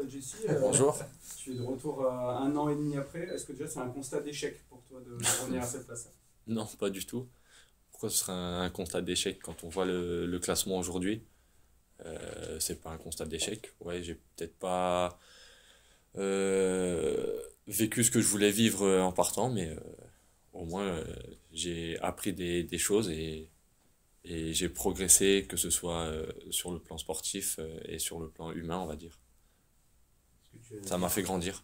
Jesse. Bonjour. Tu es de retour un an et demi après. Est-ce que déjà c'est un constat d'échec pour toi de revenir à cette place-là? Non, pas du tout. Pourquoi ce serait un constat d'échec quand on voit le classement aujourd'hui? C'est pas un constat d'échec. Ouais, j'ai peut-être pas vécu ce que je voulais vivre en partant, mais au moins j'ai appris des choses et j'ai progressé, que ce soit sur le plan sportif et sur le plan humain, on va dire. Ça m'a fait grandir.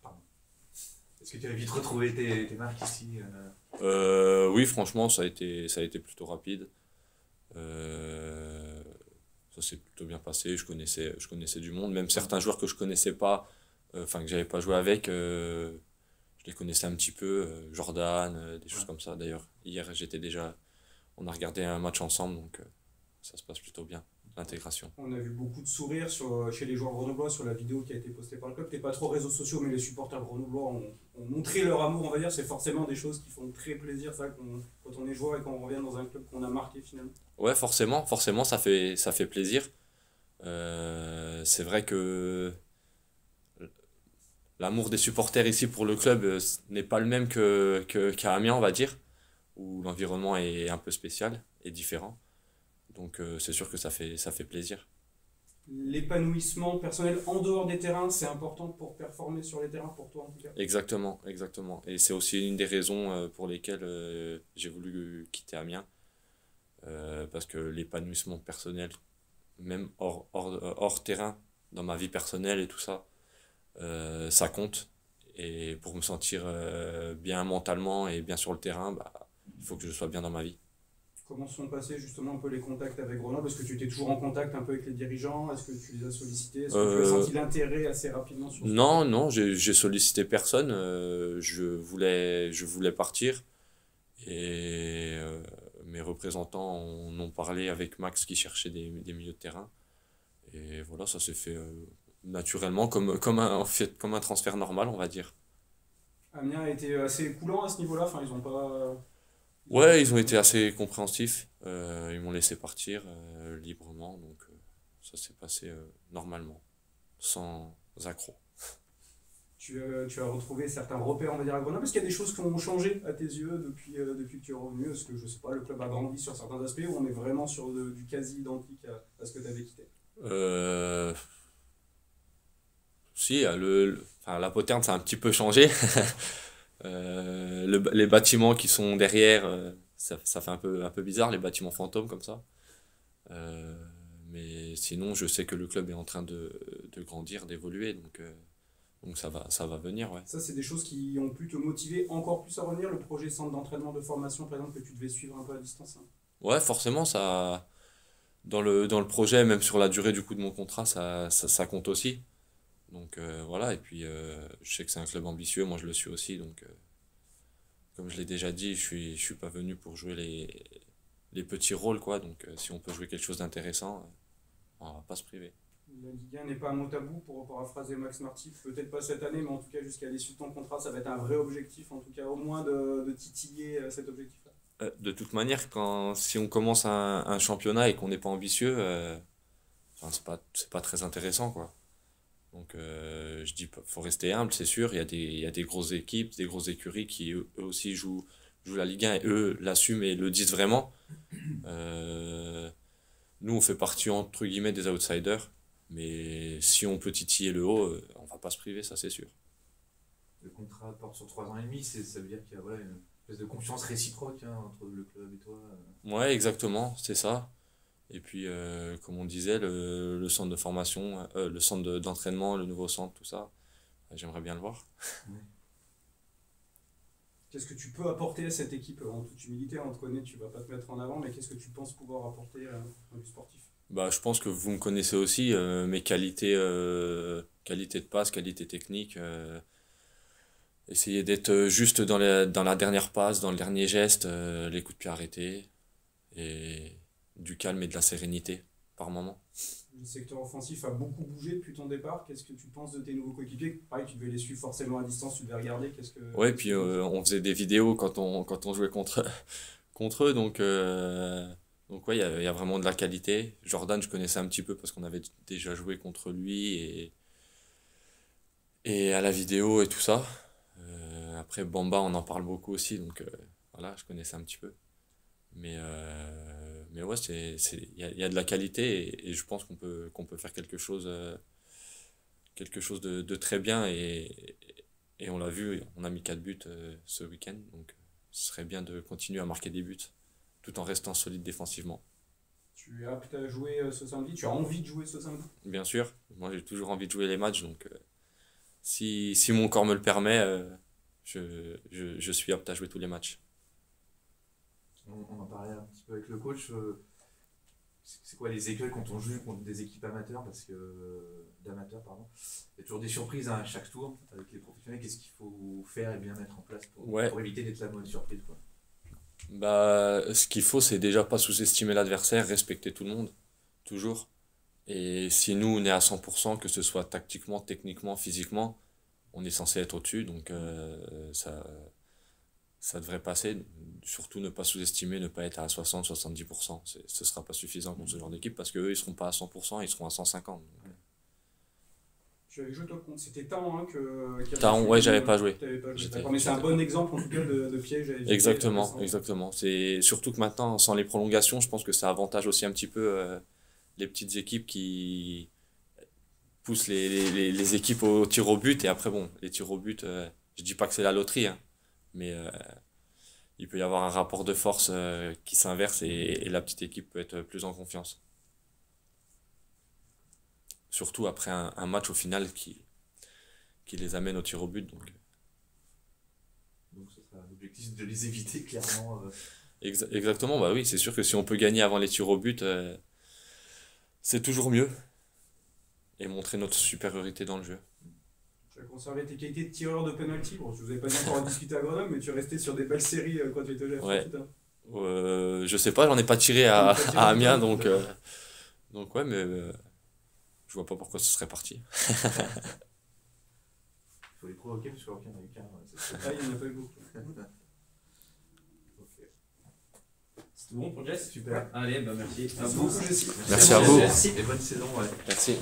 Est-ce que tu as vite retrouvé tes marques ici Oui, franchement, ça a été plutôt rapide. Euh, Ça s'est plutôt bien passé. Je connaissais du monde. Même certains joueurs que je connaissais pas, enfin que j'avais pas joué avec, je les connaissais un petit peu. Jordan, des choses comme ça. D'ailleurs, hier, on a regardé un match ensemble, donc ça se passe plutôt bien, l'intégration. On a vu beaucoup de sourires chez les joueurs grenoblois sur la vidéo qui a été postée par le club. T'es pas trop réseaux sociaux, mais les supporters grenoblois ont montré leur amour, on va dire. C'est forcément des choses qui font très plaisir, ça, quand on est joueur et qu'on revient dans un club qu'on a marqué finalement. Ouais, forcément, ça fait plaisir. C'est vrai que l'amour des supporters ici pour le club n'est pas le même qu'à Amiens, on va dire, où l'environnement est un peu spécial et différent. Donc c'est sûr que ça fait plaisir. L'épanouissement personnel en dehors des terrains, c'est important pour performer sur les terrains, pour toi en tout cas. Exactement, exactement. Et c'est aussi une des raisons pour lesquelles j'ai voulu quitter Amiens, parce que l'épanouissement personnel, même hors terrain, dans ma vie personnelle et tout ça, ça compte. Et pour me sentir bien mentalement et bien sur le terrain, bah, il faut que je sois bien dans ma vie. Comment sont passés justement un peu les contacts avec Grenoble? Est-ce que tu étais toujours en contact un peu avec les dirigeants? Est-ce que tu les as sollicités? Est-ce que tu as Euh, senti l'intérêt assez rapidement sur ce non, projet? non, j'ai sollicité personne. Je voulais partir. Et mes représentants en ont parlé avec Max qui cherchait des milieux de terrain. Et voilà, ça s'est fait naturellement, en fait, comme un transfert normal, on va dire. Amiens a été assez coulant à ce niveau-là. Enfin, ils ont pas Ouais, fait ils ont de... été assez compréhensifs. Ils m'ont laissé partir librement, donc ça s'est passé normalement, sans accroc. Tu as retrouvé certains repères, on va dire, à Grenoble. Est-ce qu'il y a des choses qui ont changé à tes yeux depuis que tu es revenu? Est-ce que, je sais pas, le club a grandi sur certains aspects ou on est vraiment sur du quasi identique à ce que tu avais quitté? Euh, Si, enfin, la poterne, ça a un petit peu changé. Les bâtiments qui sont derrière, ça fait un peu bizarre, les bâtiments fantômes comme ça. Euh, mais sinon, je sais que le club est en train de grandir, d'évoluer, donc ça va venir, ouais. Ça, c'est des choses qui ont pu te motiver encore plus à revenir. Le projet centre d'entraînement de formation, par exemple, que tu devais suivre un peu à distance, hein. Ouais, forcément, dans le projet, même sur la durée du coup de mon contrat, ça compte aussi. Donc voilà, et puis je sais que c'est un club ambitieux, moi je le suis aussi, donc comme je l'ai déjà dit, je suis pas venu pour jouer les petits rôles, quoi. Donc si on peut jouer quelque chose d'intéressant, on va pas se priver. La Ligue 1 n'est pas un mot tabou, pour paraphraser Max Marty. Peut-être pas cette année, mais en tout cas, jusqu'à l'issue de ton contrat, ça va être un vrai objectif, en tout cas, au moins de titiller cet objectif-là. De toute manière, si on commence un championnat et qu'on n'est pas ambitieux, enfin, c'est pas très intéressant, quoi. Donc je dis, faut rester humble, c'est sûr. Il y a des grosses équipes, des grosses écuries qui eux aussi jouent la Ligue 1 et eux l'assument et le disent vraiment. Euh, Nous, on fait partie entre guillemets des outsiders, mais si on peut titiller le haut, on va pas se priver, ça c'est sûr. Le contrat porte sur 3 ans et demi, ça veut dire qu'il y a voilà, une espèce de confiance réciproque entre le club et toi. Ouais, exactement, c'est ça. Et puis, comme on disait, le centre de formation, le centre d'entraînement, le nouveau centre, tout ça, j'aimerais bien le voir. Qu'est-ce que tu peux apporter à cette équipe? En toute humilité, on te connaît, tu vas pas te mettre en avant, mais qu'est-ce que tu penses pouvoir apporter au du sportif? Bah, je pense que vous me connaissez aussi, mes qualités, qualité de passe, qualité technique, essayer d'être juste dans la dernière passe, dans le dernier geste, les coups de pied arrêtés, et du calme et de la sérénité par moment. Le secteur offensif a beaucoup bougé depuis ton départ. Qu'est-ce que tu penses de tes nouveaux coéquipiers? Pareil, tu devais les suivre forcément à distance, tu devais regarder. Ouais, Qu'est-ce que puis tu penses? on faisait des vidéos quand on jouait contre eux, donc ouais, il y a vraiment de la qualité. Jordan, je connaissais un petit peu parce qu'on avait déjà joué contre lui, et à la vidéo et tout ça. Après, Bamba, on en parle beaucoup aussi, donc voilà, je connaissais un petit peu. Mais ouais, il y a de la qualité et je pense qu'on peut faire quelque chose de très bien et on l'a vu, on a mis 4 buts ce week-end, donc ce serait bien de continuer à marquer des buts tout en restant solide défensivement. Tu es apte à jouer ce samedi? Tu as envie de jouer ce samedi? Bien sûr, moi j'ai toujours envie de jouer les matchs, donc si mon corps me le permet, je suis apte à jouer tous les matchs. On en parlait un petit peu avec le coach. C'est quoi les écueils quand on joue contre des équipes amateurs d'amateurs, pardon. Il y a toujours des surprises à chaque tour avec les professionnels. Qu'est-ce qu'il faut faire et bien mettre en place Ouais, pour éviter d'être la mauvaise surprise, quoi. bah, ce qu'il faut, c'est déjà pas sous-estimer l'adversaire, respecter tout le monde, toujours. Et si nous, on est à 100%, que ce soit tactiquement, techniquement, physiquement, on est censé être au-dessus, donc ça devrait passer. Surtout ne pas sous-estimer, ne pas être à 60-70%. Ce sera pas suffisant contre ce genre d'équipe parce qu'eux, ils seront pas à 100%, ils seront à 150. Tu avais joué toi contre. C'était Taon hein, qui avait Taon, ouais, j'avais pas joué. T'avais pas joué. J'étais- D'accord, mais c'est un j'étais bon pas. exemple en tout cas de piège à éviter. Exactement, exactement. C'est surtout que maintenant, sans les prolongations, je pense que ça avantage aussi un petit peu les petites équipes qui poussent les équipes au tir au but. Et après, bon, les tirs au but, je dis pas que c'est la loterie, hein, mais il peut y avoir un rapport de force qui s'inverse et la petite équipe peut être plus en confiance. Surtout après un match au final qui les amène au tir au but. Donc, Donc ce sera l'objectif de les éviter clairement. exactement, bah oui, c'est sûr que si on peut gagner avant les tirs au but, c'est toujours mieux. Et montrer notre supériorité dans le jeu. Tu as conservé tes qualités de tireur de penalty. Bon, je vous avais pas dit encore à discuter à Grenoble, mais tu es resté sur des belles séries quand tu étais au Ouais. GF. Je sais pas, j'en ai pas tiré J'en ai pas tiré à Amiens, encore, donc ouais, mais je vois pas pourquoi ce serait parti. Il faut les provoquer parce qu'il n'y en a eu qu'un. Ah, il n'y en a pas eu beaucoup. Ok. C'est bon pour Jess? Super. Allez, bah merci. Merci beaucoup, Jessie. Merci à vous. Merci. Et bonne saison, ouais. Merci.